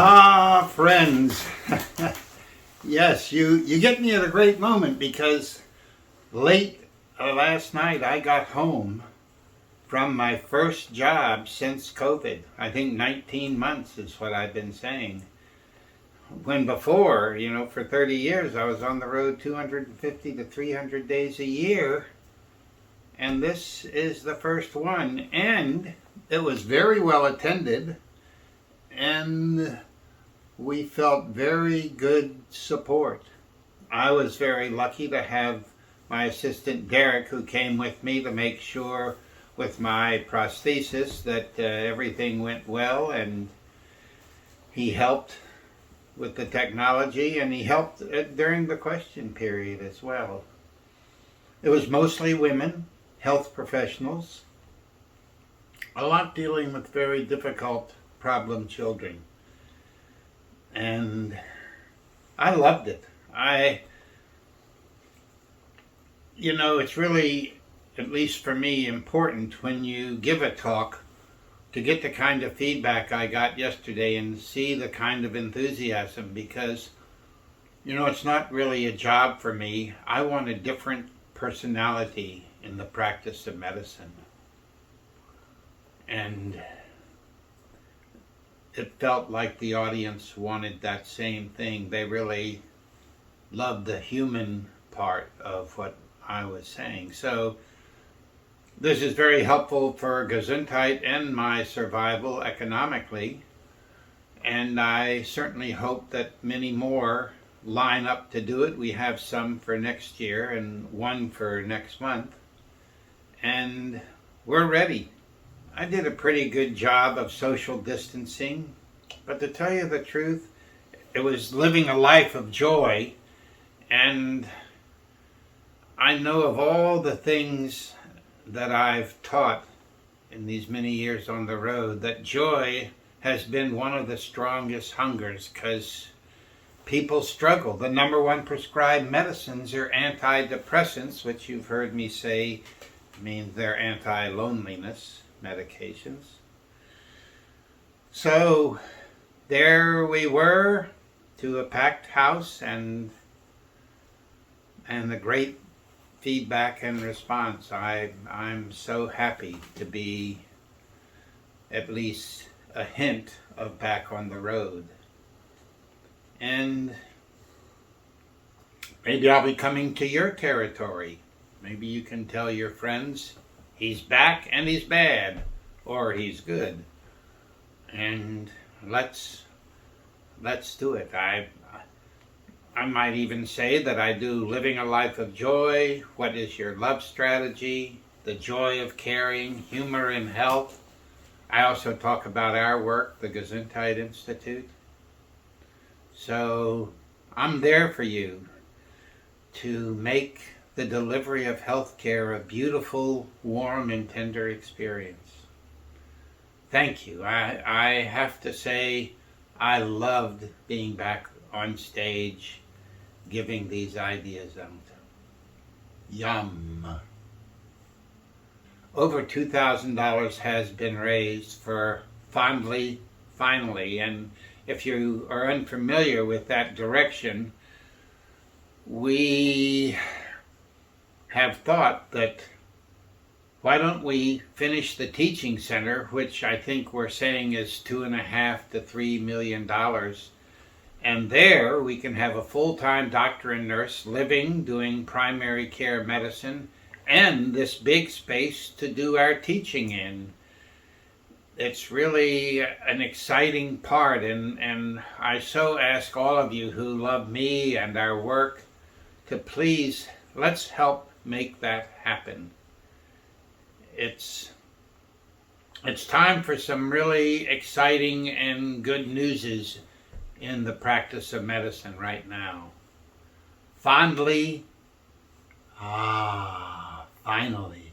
Ah, friends. Yes, you get me at a great moment because late last night I got home from my first job since COVID. I think 19 months is what I've been saying. When before, for 30 years I was on the road 250 to 300 days a year, and this is the first one. And it was very well attended, and we felt very good support. I was very lucky to have my assistant Derek, who came with me to make sure with my prosthesis that everything went well, and he helped with the technology, and he helped during the question period as well. It was mostly women, health professionals, a lot dealing with very difficult problem children. And I loved it. It's really, at least for me, important when you give a talk to get the kind of feedback I got yesterday and see the kind of enthusiasm, because, it's not really a job for me. I want a different personality in the practice of medicine. And it felt like the audience wanted that same thing. They really loved the human part of what I was saying. So this is very helpful for Gesundheit and my survival economically. And I certainly hope that many more line up to do it. We have some for next year and one for next month. And we're ready. I did a pretty good job of social distancing, but to tell you the truth, it was living a life of joy. And I know of all the things that I've taught in these many years on the road, that joy has been one of the strongest hungers, because people struggle. The number one prescribed medicines are antidepressants, which you've heard me say means they're anti-loneliness medications. So there we were, to a packed house, and the great feedback and response. I'm so happy to be at least a hint of back on the road. And maybe I'll be coming to your territory. Maybe you can tell your friends he's back and he's bad, or he's good. And let's do it. I might even say that I do living a life of joy, what is your love strategy, the joy of caring, humor in health. I also talk about our work, the GESUNDHEIT Institute. So I'm there for you to make the delivery of health care a beautiful, warm, and tender experience. Thank you. I have to say I loved being back on stage giving these ideas out. Yum. Over $2,000 has been raised for Fondly Finally, and if you are unfamiliar with that direction, we have thought that why don't we finish the teaching center, which I think we're saying is $2.5 to $3 million, and there we can have a full-time doctor and nurse living, doing primary care medicine, and this big space to do our teaching in. It's really an exciting part, and I so ask all of you who love me and our work to please, let's help make that happen. It's time for some really exciting and good newses in the practice of medicine right now. Fondly, finally.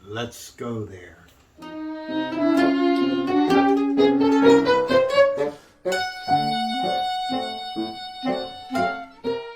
Let's go there.